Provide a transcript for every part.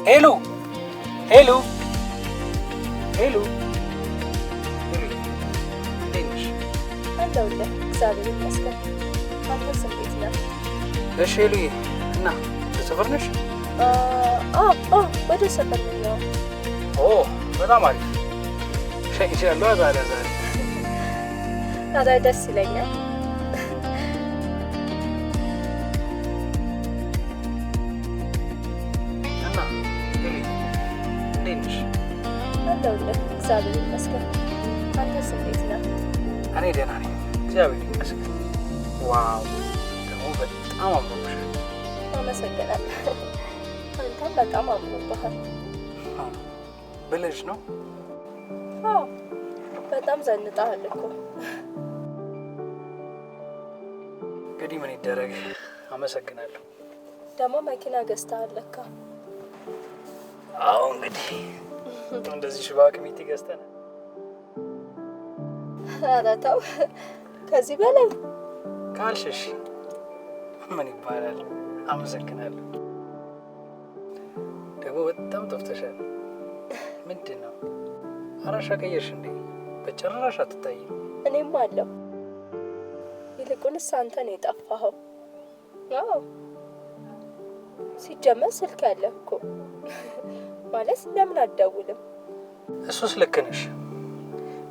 ሄሉ ሄሉ ሄሉ እንዴት ነሽ? አለሁልህ እግዚአብሔር ይመስገን። አንተስ እንዴት ነህ? እሺ ሄሉዬ፣ እና ሰፈር ነሽ? ወደ ሰፈር ነው። በጣም አሪፍ ሸኝቻለሁ። ዛሬ ደስ ይለኛል። እና እንዴት ነሽ? አለሁልህ እግዚአብሔር ይመስገን። አንተስ እንዴት ነህ? እኔ ደህና ነኝ እግዚአብሔር ይመስገን። ዋው ደግሞ በጣም አምሮብሻል። አመሰግናለሁ። አንተም በጣም አምሮብሃል። ብለሽ ነው? በጣም ዘንጣሃል እኮ። እንግዲህ ምን ይደረግ። አመሰግናለሁ። ደግሞ መኪና ገዝተሃል ለካ። አዎ እንግዲህ እንደዚህ ሽባ ቅሚት ገዝተናል። ኧረ ተው ከዚህ በላይ ካልሽሽ ምን ይባላል። አመሰግናለሁ። ደግሞ በጣም ጠፍተሻል። ምንድን ነው አራሻ ቀየርሽ እንዴ? በጭራሽ አትታይም። እኔም አለው። ይልቁንስ አንተ ነው የጠፋኸው። አዎ ሲጀመር ስልክ ያለህ እኮ ማለት ለምን አትደውልም? እሱስ ልክ ነሽ፣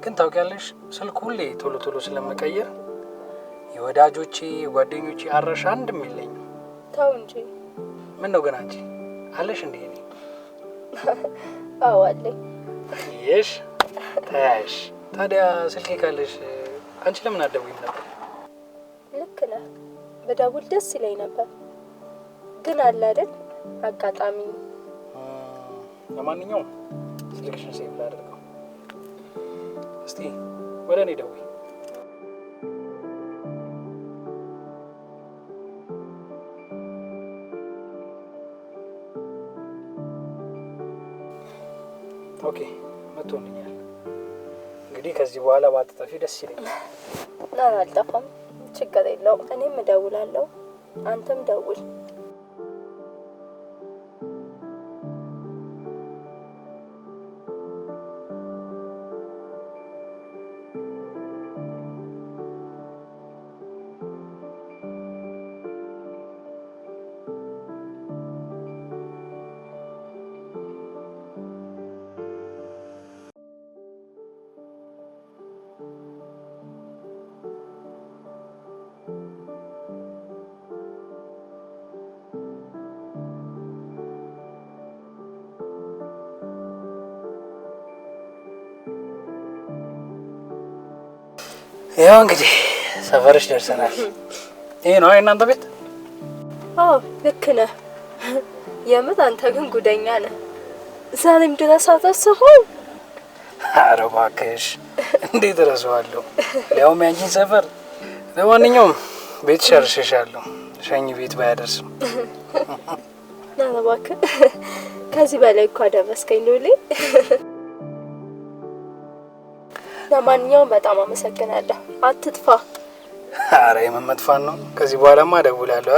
ግን ታውቂያለሽ ስልክ ሁሌ ቶሎ ቶሎ ስለመቀየር የወዳጆቼ የጓደኞቼ አራሻ አንድም የለኝም። ተው እንጂ። ምን ነው ግን አንቺ አለሽ እንዴ? እኔ አዎ አለኝ። ይሽ ታያሽ። ታዲያ ስልኬ ካለሽ አንቺ ለምን አትደውይም ነበር? ልክ ነህ፣ በደውል ደስ ይለኝ ነበር፣ ግን አለ አይደል አጋጣሚ። ለማንኛውም ስልክሽን ሴቭ ላድርገው። እስቲ ወደ እኔ ደውይ። ኦኬ መጥቶልኛል። እንግዲህ ከዚህ በኋላ ባትጠፊ ደስ ይለኛል። አልጠፋም፣ ችግር የለውም። እኔም እደውላለሁ፣ አንተም ደውል። ያው እንግዲህ ሰፈርሽ ደርሰናል። ይሄ ነው እናንተ ቤት? አዎ ልክ ነህ። የምር አንተ ግን ጉደኛ ነህ። ዛሬም ድረስ አትረሳኸው? ኧረ እባክሽ እንዴት እረሳዋለሁ? ያውም ያንቺን ሰፈር። ለማንኛውም ቤት ሸርሸሻለሁ። ሸኝ ቤት ባያደርስም። ኧረ እባክህ ከዚህ በላይ እኮ አደረስከኝ ሉሌ። ለማንኛውም በጣም አመሰግናለሁ። አትጥፋ። ኧረ የምን መጥፋት ነው? ከዚህ በኋላማ እደውላለሁ።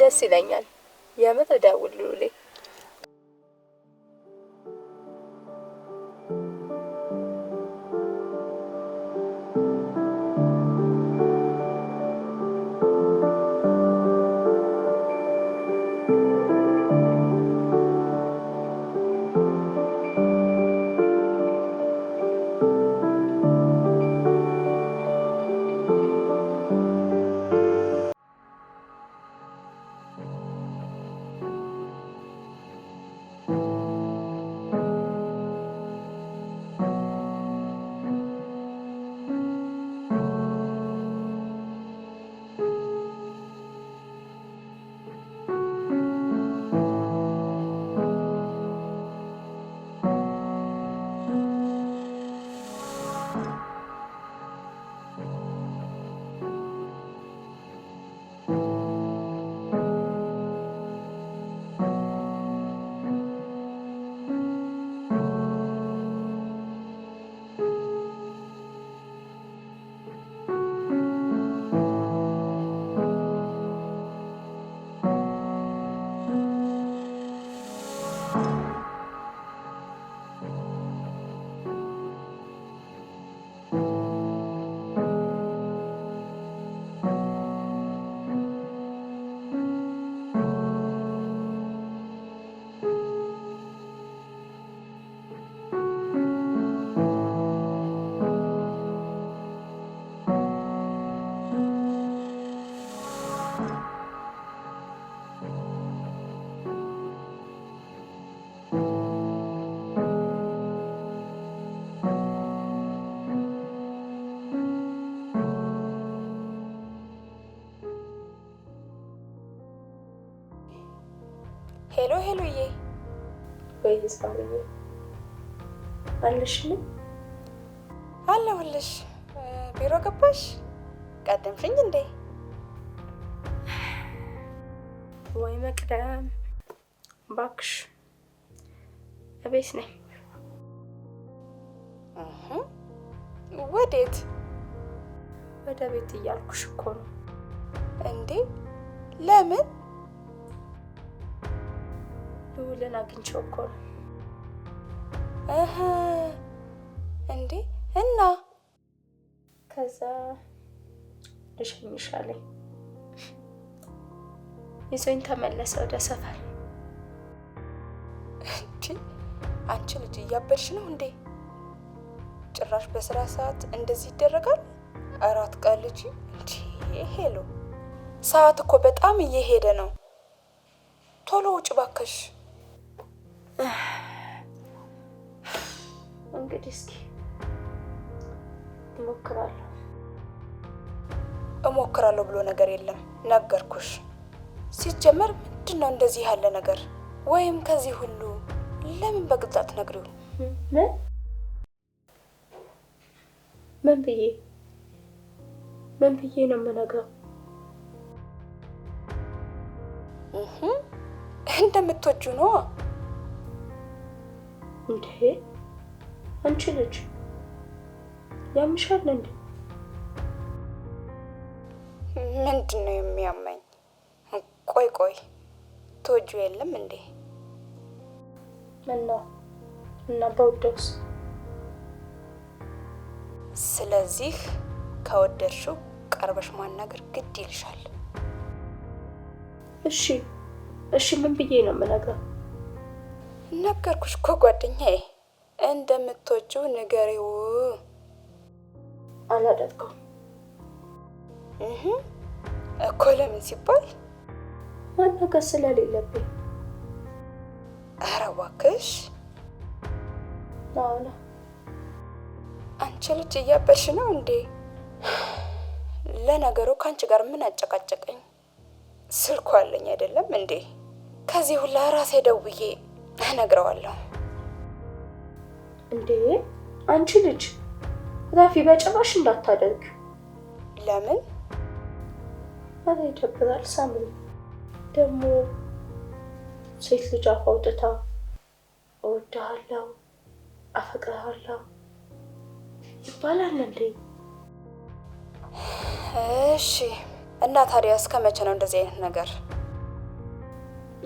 ደስ ይለኛል። የምር እደውል ሉሌ። ሄሎ ሄሎዬ። ወይ ሳምዬ አለሽልኝ? አለሁልሽ። ቢሮ ገባሽ? ቀደምሽኝ እንዴ? ወይ መቅደም ባክሽ፣ እቤት ነኝ። ወዴት? ወደ ቤት እያልኩሽ እኮ ነው። እንዴ ለምን? ልውልን አግኝቼው እኮ ነው። እንዴ እና ከዛ ልሸኝሽ አለኝ። ይዞኝ ተመለሰ ወደ ሰፈር። አንቺ ልጅ እያበድሽ ነው እንዴ? ጭራሽ በስራ ሰዓት እንደዚህ ይደረጋል? አራት ቀን ልጅ እንዴ! ሄሎ ሰዓት እኮ በጣም እየሄደ ነው። ቶሎ ውጭ ባከሽ። እንግዲህ እስኪ እሞክራለሁ ብሎ ነገር የለም ነገርኩሽ። ሲጀመር ምንድነው እንደዚህ ያለ ነገር? ወይም ከዚህ ሁሉ ለምን በግልጽ አትነግሪው? ምን ብዬ ነው የምነግረው? እንደምትወጂው ነው እንዴ? አንቺ ልጅ ያምሻል እንዴ? ምንድነው የሚያመኝ? ቆይ ትወጂው የለም እንዴ? እና በውደውስ? ስለዚህ ከወደድሽው ቀርበሽ ማናገር ግድ ይልሻል። እሺ ምን ብዬ ነው የምነግረው? ነገርኩሽ እኮ ጓደኛዬ፣ እንደምትወጂው ንገሪው። አላደርገውም እኮ ለምን ሲባል ማናገር ስለሌለብኝ። ኧረ እባክሽ ናውና። አንቺ ልጅ እያበድሽ ነው እንዴ? ለነገሩ ከአንቺ ጋር ምን አጨቃጨቀኝ? ስልኩ አለኝ አይደለም እንዴ? ከዚህ ሁላ ራሴ ደውዬ እነግረዋለሁ። እንዴ አንቺ ልጅ ራፊ በጭራሽ እንዳታደርግ። ለምን? ኧረ ይደብራል ሳምሪ። ደግሞ ሴት ልጅ አፍ አውጥታ እወድሃለሁ፣ አፈቅርሃለሁ ይባላል እንዴ? እሺ እና ታዲያ እስከ መቼ ነው እንደዚህ አይነት ነገር?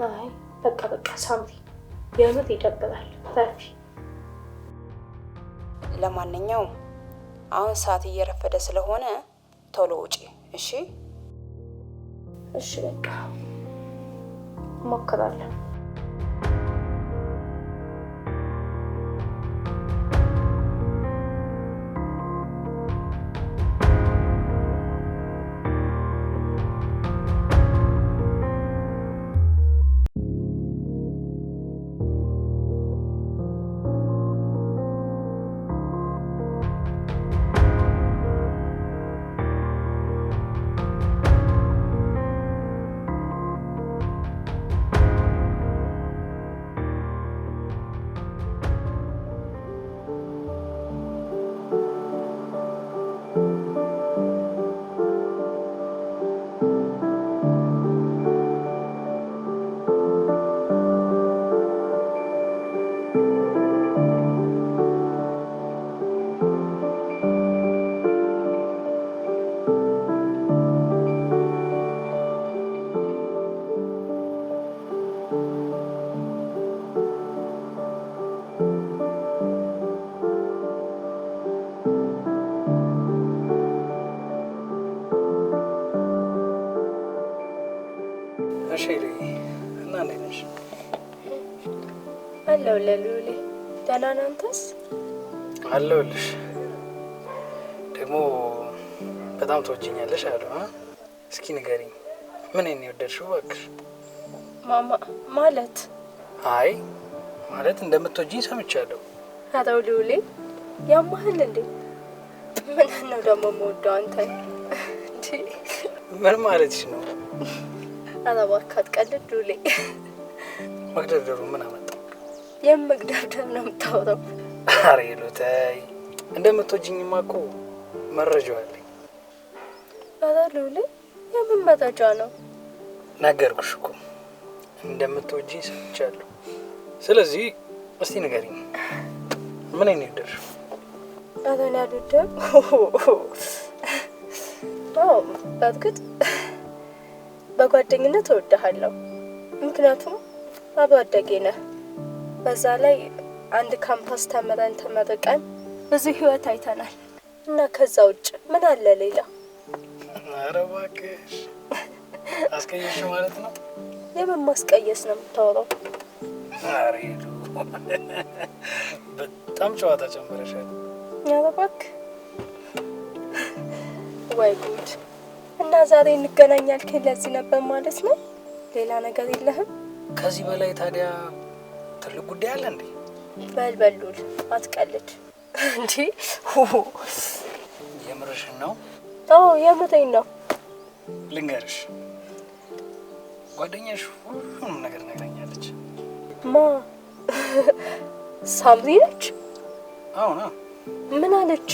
አይ በቃ ሳምሪ፣ የምር ይደብራል ራፊ። ለማንኛውም አሁን ሰዓት እየረፈደ ስለሆነ ቶሎ ውጪ። እሺ በቃ እሞክራለሁ። እና እንዴት ነሽ? አለሁ ለሉሌ። ደህና ነህ አንተስ? አለሁልሽ። ደግሞ በጣም ትወጂኛለሽ አሉ። እስኪ ንገሪኝ፣ ምን ነው የወደድሽው? እባክሽ ማለት አይ ማለት እንደምትወጂኝ ሰምቻለሁ። አታው ሉሌ ያማህል እንዴ? ምን ነው ደግሞ የምወደው አንተን? ምን ማለትሽ ነው? አላባካት ቀልድ ሉሌ። መግደርደሩ ምን አመጣው? የመግደርደር ነው የምታወራው? ኧረ ሄሉ ተይ፣ እንደምትወጂኝማ እኮ መረጃው አለኝ። ኧረ ሉሊ የምን መረጃ ነው? ነገርኩሽ እኮ እንደምትወጂኝ ሰምቻለሁ። ስለዚህ እስቲ ንገሪኝ፣ ምን አይነት ደርሽ? ኧረ እኔ አልወድም። በእርግጥ በጓደኝነት እወድሃለሁ፣ ምክንያቱም አብሮ አደጌ ነህ። በዛ ላይ አንድ ካምፓስ ተምረን ተመርቀን ብዙ ህይወት አይተናል እና ከዛ ውጭ ምን አለ ሌላ? ኧረ እባክሽ አስቀየሽ ማለት ነው? የምን ማስቀየስ ነው የምታወራው? ኧረ ሄሉ በጣም ጨዋታ ጨምረሻል። ኧረ እባክህ ወይ ጉድ! እና ዛሬ እንገናኛለን ለዚህ ነበር ማለት ነው? ሌላ ነገር የለህም? ከዚህ በላይ ታዲያ ትልቅ ጉዳይ አለ እንዴ? በልበሉል አትቀልድ እንዴ! የምርሽን ነው? አዎ የምሬን ነው። ልንገርሽ፣ ጓደኛሽ ሁሉንም ነገር ነግራኛለች። ማ? ሳምሪ ነች? አዎና። ምን አለች?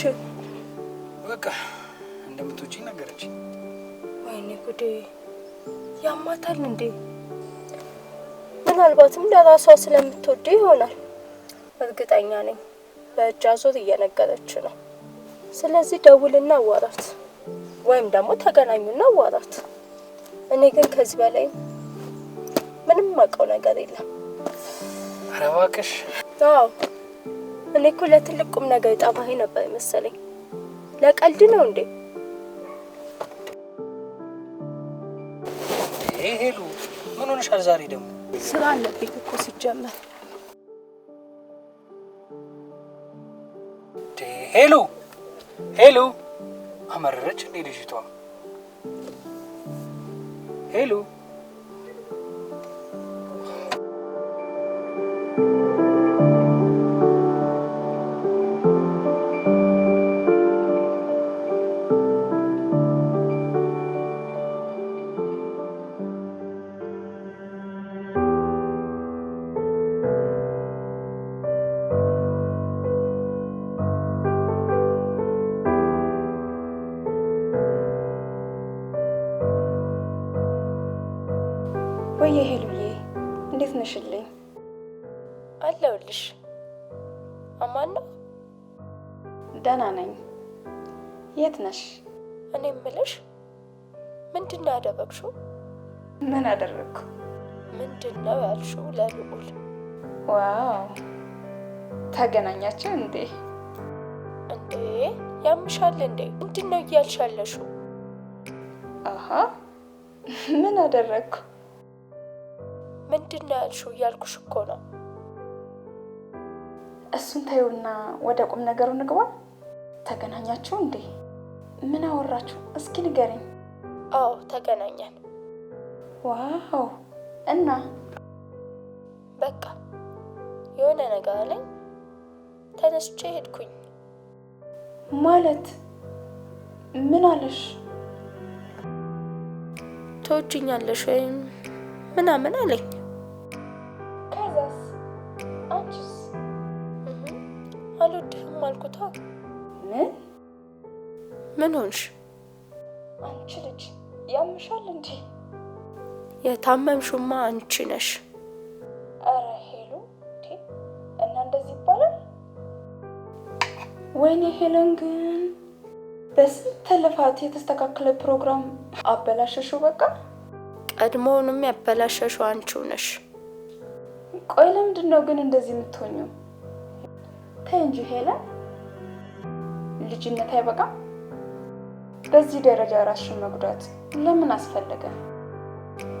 በቃ እንደምትወጪኝ ነገረች። ወይኔ ጉዴ! ያማታል እንዴ? ምናልባትም ለራሷ ስለምትወድ ይሆናል። እርግጠኛ ነኝ በእጅ አዙር እየነገረች ነው። ስለዚህ ደውልና አዋራት፣ ወይም ደግሞ ተገናኙና አዋራት። እኔ ግን ከዚህ በላይ ምንም ማውቀው ነገር የለም። ኧረ እባክሽ። አዎ እኔ እኮ ለትልቅ ቁም ነገር ጠባይ ነበር መሰለኝ። ለቀልድ ነው እንዴ? ሄሉ ምን ሆነሻል ዛሬ ደግሞ? ስራ አለብኝ እኮ ሲጀመር። ሄሉ ሄሉ አመረረች እንዴ ልጅቷ? ሄሉ ወይ ሄሉዬ እንዴት ነሽልኝ? አለሁልሽ። አማን ነው? ደህና ነኝ። የት ነሽ? እኔ እምልሽ ምንድን ነው ያደረግሽው? ምን አደረግኩ? ምንድን ነው ያልሽው ለልዑል? ዋው ተገናኛችሁ እንዴ? እንዴ ያምሻል እንዴ? ምንድን ነው እያልሻለሽው? አሃ ምን አደረግኩ? ምንድን ነው ያልሽው እያልኩሽ እኮ ነው። እሱን ተይውና ወደ ቁም ነገሩ ንግባ። ተገናኛችሁ እንዴ? ምን አወራችሁ? እስኪ ንገሪኝ። አዎ ተገናኛን። ዋው እና በቃ የሆነ ነገር አለኝ፣ ተነስቼ ሄድኩኝ። ማለት ምን አለሽ? ትወጂኛለሽ ወይም ምናምን አለኝ። ከዛስ? አንቺስ? አልወድህም አልኩታ። ምን ሆንሽ? አንቺ ልጅ ያምሻል እንዴ? የታመምሽማ አንቺ ነሽ። አረ ሄሉ እና እንደዚህ ይባላል? ወይኔ ሄለን ግን በስንት ልፋት የተስተካከለ ፕሮግራም አበላሸሽው። በቃ ቀድሞውንም ያበላሸሽው አንቺው ነሽ። ቆይ ለምንድን ነው ግን እንደዚህ የምትሆኚው? ተይ እንጂ ሄለን፣ ልጅነት አይበቃም? በዚህ ደረጃ ራስሽን መጉዳት ለምን አስፈለገ?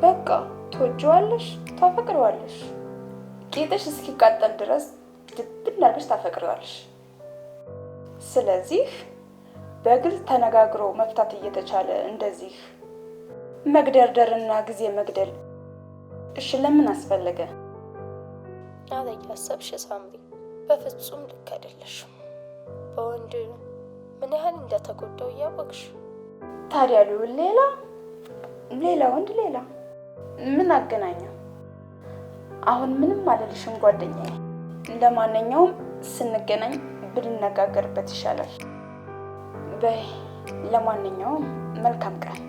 በቃ ትወጂዋለሽ፣ ታፈቅሪዋለሽ። ጌጥሽ እስኪቃጠል ድረስ ድብል አድርገሽ ታፈቅሪዋለሽ። ስለዚህ በግልጽ ተነጋግሮ መፍታት እየተቻለ እንደዚህ መግደርደርና ጊዜ መግደል እሺ ለምን አስፈለገ? አለ ያሰብሽ ሳምሪ፣ በፍጹም ልክ አይደለሽም። በወንድ ምን ያህል እንደተጎዳው እያወቅሽ ታዲያ ልዑል ሌላ ወንድ ሌላ ምን አገናኘው? አሁን ምንም አልልሽም ጓደኛዬ። ለማንኛውም ስንገናኝ ብንነጋገርበት ይሻላል። በይ ለማንኛውም መልካም ቀን።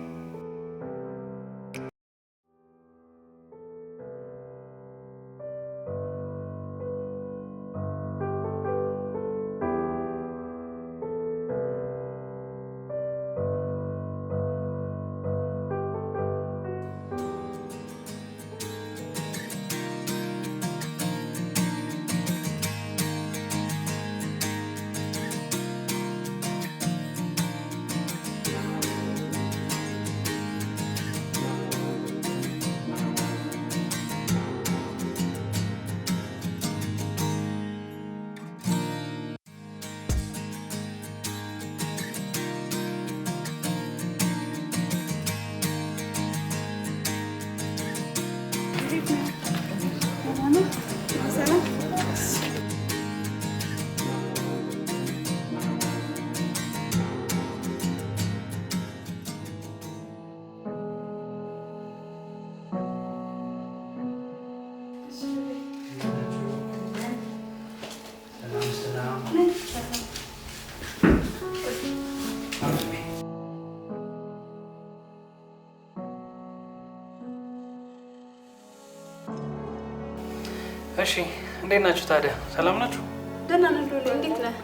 እሺ እንዴት ናችሁ ታዲያ? ሰላም ናችሁ? ደህና ነን ሉሊ፣ እንዴት ነህ?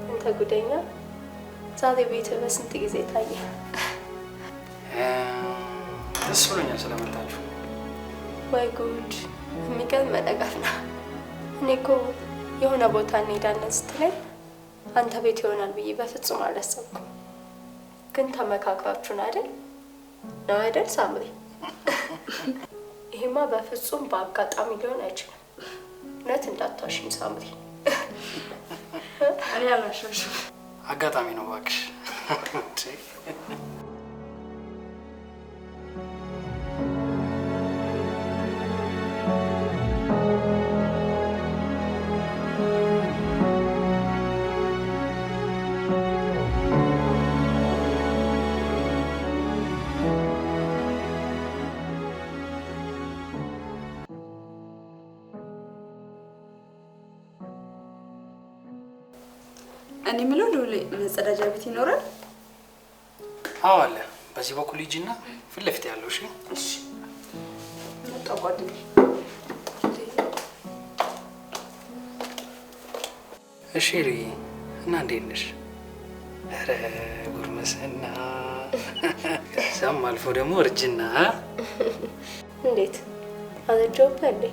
አንተ ጉደኛ፣ ዛሬ ቤት በስንት ጊዜ ታየ? ደስ ብሎኛል ስለመጣችሁ። ወይ ጉድ! የሚገርም ነገር ነው። እኔ እኮ የሆነ ቦታ እንሄዳለን ስትለኝ አንተ ቤት ይሆናል ብዬ በፍጹም አላሰብኩም። ግን ተመካክራችሁን አይደል? ነው አይደል ሳምሪ? ይሄማ በፍጹም በአጋጣሚ ሊሆን አይችልም። እውነት እንዳታሽኝ ሳምሪ። እኔ አላሻሽም። አጋጣሚ ነው እባክሽ። እኔ የምለው ሉሊ መጸዳጃ ቤት ይኖራል? አዎ አለ። በዚህ በኩል ሂጂና ፊት ለፊት ያለው። እሺ እሺ። መጣሁ ጓደኛዬ። እሺ ሩዬ፣ እና እንዴት ነሽ? ኧረ ጉርምስና፣ ከዛም አልፎ ደግሞ እርጅና። እንዴት አረጀሁብህ እንዴ?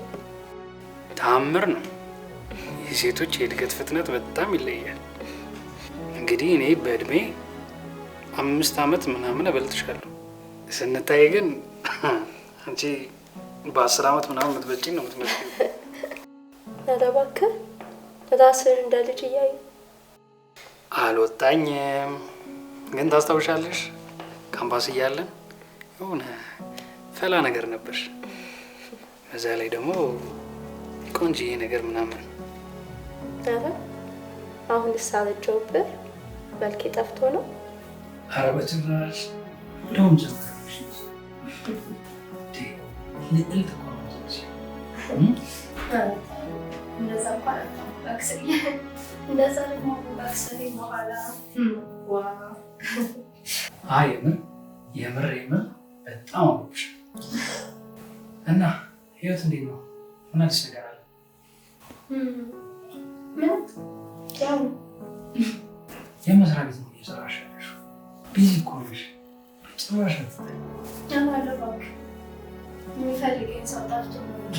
ተአምር ነው። የሴቶች የእድገት ፍጥነት በጣም ይለያል። እንግዲህ እኔ በእድሜ 5 ዓመት ምናምን እበልጥሻለሁ። ስንታይ ግን አንቺ በ10 ዓመት ምናምን የምትበልጪኝ ነው የምትመስለው። ኧረ እባክህ ራስህን እንደ ልጅ እያዩ አልወጣኝም። ግን ታስታውሻለሽ ካምፓስ እያለን የሆነ ፈላ ነገር ነበርሽ። በዛ ላይ ደግሞ ቆንጆዬ ነገር ምናምን። ኧረ አሁን ሳረጀሁብህ መልኬ ጠፍቶ ነው? ኧረ በጭራሽ እንደውም ጀመረሽ። ልዕልት እኮ ነው እንደዛ እኮ አላውቅም። እንደዛ ደግሞ ባክሰሪ በኋላ አይ የምር በጣም አውቅሽ። እና ህይወት እንዴት ነው? ምን አዲስ ነገር አለ? ምን ያው የመስሪያ ቤት ነው እየሰራሽ ያለሽው? ቢዚ እኮ ነሽ። ጭራሽ አትተኝ። ያማለ እባክህ የሚፈልገኝ ሰው ጠፍቶ ነው እንጂ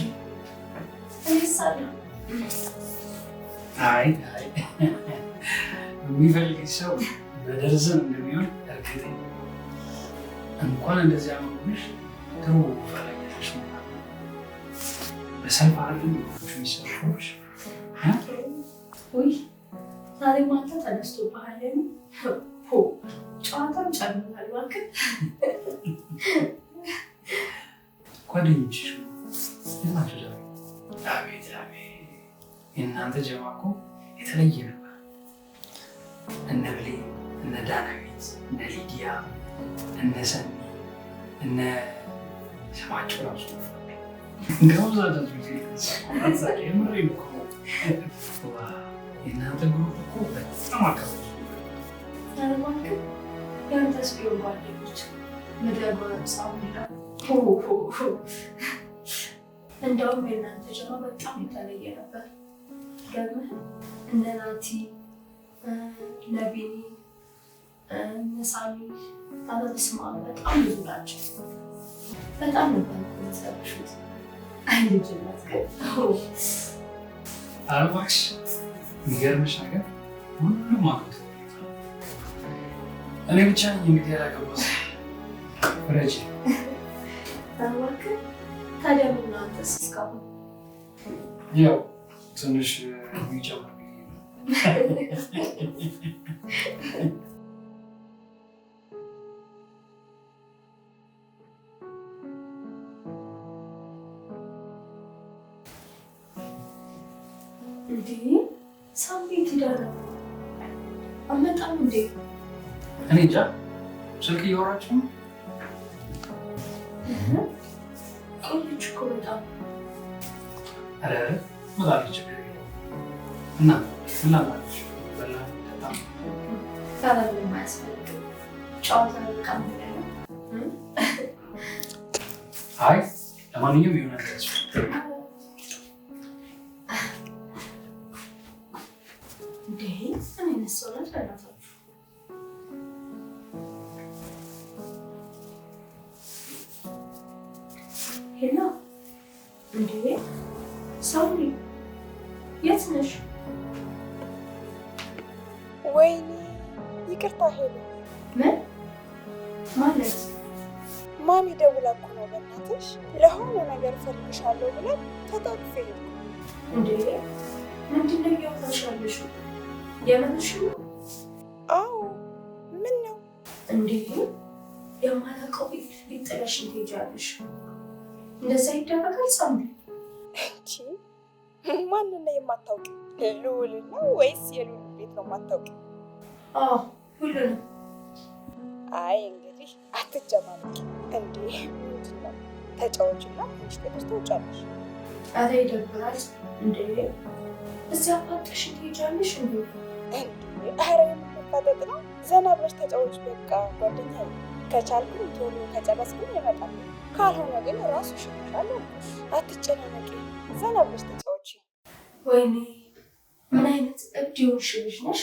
እኔሳለሁ። አይ የሚፈልግሽ ሰው በደርዘን እንደሚሆን እርግጠኛ። እንኳን እንደዚህ አመኑሽ ድሮ ፈለገሽ ምናምን በሰልፍ አረግን የሚሰሩሽ ውይ ዛሬ ማታ ተነስቶብሃል። ጨዋታም ጨምሯል። እባክህ ጓደኞችሽ ናቸው ዛሬ? አቤት አቤት! የእናንተ ጀማ እኮ የተለየ ነበር። እነ ብሌ፣ እነ ዳናዊት፣ እነ ሊዲያ፣ እነ ሰኒ፣ እነ ስማቸው ራሱ የእናንተ ግሩፕ እኮ በጣም አካባቢ ያለማክል ያንተስ ቢሆን ጓደኞች መደጎረምሳው ይላል። እንደውም የእናንተ ጀማ በጣም የተለየ ነበር። ገርምህ እነ ናቲ ነቢኒ ነሳሚ አለስማ በጣም ብዙ ናቸው። በጣም ነበር የሚሰሩት። አይ ልጅነት ግን አልባክሽ የሚገርምሽ ነገር ሁሉም አሉት። እኔ ብቻ እንግዲህ ያላገባሁት ረጅ እባክህ። ታዲያ ምን ነው አንተስ እስካሁን? ያው ትንሽ የሚጨምር እንዴ ሳምቤት ሄዳለ አመጣም እንዴ? እኔ እንጃ። ስልክ እያወራችሁ ነው? ቆየች እኮ በጣም። ኧረ መጣለች እና ምን ላምጣልሽ? በላ በጣም ታዲያ ምንም አያስፈልግም። ጨዋታ በጣም ነው። አይ ለማንኛውም የሆነ ነገር እንዴ እኔ ነሰውላት ለናታችሁ ሄሎ እንዴ ሳውሪ የት ነሽ? ወይኔ ይቅርታ ሄሎ። ምን ማለት? ማሚ ደውላ እኮ ነው በእናትሽ ለሆነ ነገር እፈልግሻለሁ ብለን ተጣጥፌ ሄድኩ። እንዴ ምንድን ነው እያወራሽ ያለሽው? የምንሽ ነው? አዎ ምን ነው እንዴ? የማላውቀው ቤት ጥለሽኝ ትሄጃለሽ? እንደዛ ይደረጋል? ሳምሪ እንጂ ማንን ነው የማታውቂ? ልዑልን ነው ወይስ የልዑልን ቤት ነው የማታውቂ? አዎ ሁሉንም። አይ እንግዲህ አትጨማለቂ እንዴ። ምንድን ነው ተጫዎችና ትንሽ ቤቶች ተውጫለሽ። ኧረ ይደብራል እንዴ። እዚያ አፋጥሽ ትሄጃለሽ እንዴ? ኧረ የምንፋጠጥ ነው። ዘና ብለሽ ተጫዎች በቃ ጓደኛዬ። ከቻልኩኝ ቶሎ ከጨረስኩኝ ይመጣል። ካልሆነ ግን ራሱ ይሸሻል። አትጨናነቂ፣ ዘና ብለሽ ተጫዎች። ወይኔ ምን አይነት እብድ የሆንሽ ልጅ ነሽ?